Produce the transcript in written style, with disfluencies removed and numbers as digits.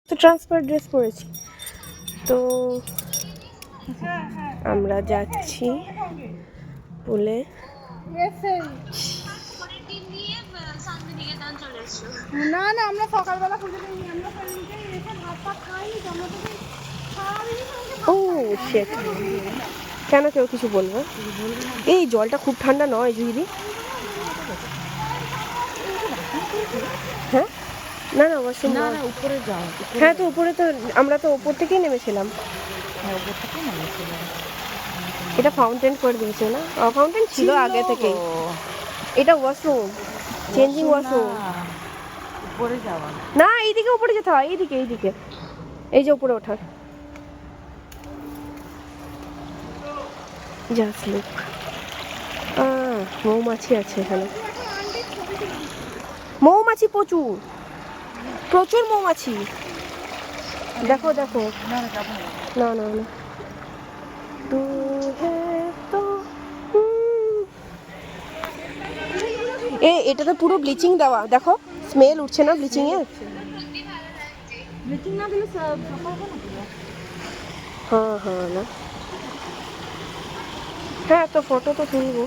তো ট্রান্সপার ড্রেস পরেছি, তো আমরা যাচ্ছি বলে না না আমরা সকালবেলা পুজো দিইনি, আমরা ভাত ফাত খাইনি, আমরা তো ও শেট, কেন কেউ কিছু বলবে? এই জলটা খুব ঠান্ডা নয় জুহিদি। হ্যাঁ না না ওয়াশরুম না, উপরে যাও। হ্যাঁ তো উপরে তো আমরা তো উপর থেকেই নেমেছিলাম। এটা ফাউন্টেন করে দিয়েছে না? ফাউন্টেন ছিল আগে থেকেই। এটা ওয়াশরুম, চেঞ্জিং ওয়াশরুম। উপরে যাওয়া না এইদিকে উপরে যেতে হয়, এইদিকে এইদিকে, এই যে উপরে ওঠার। জাস্ট লুক, মৌমাছি আছে এখানে, মৌমাছি প্রচুর প্রচুর মৌমাছি। দেখো দেখো, না না না তু হ্যায় তো এটা তো পুরো ব্লিচিং দেওয়া, দেখো স্মেল উঠছে না ব্লিচিং এর? ব্লিচিং না দিলে সাফা হবে না। হ্যাঁ হ্যাঁ না, হ্যাঁ তো ফটো তো তুলবো।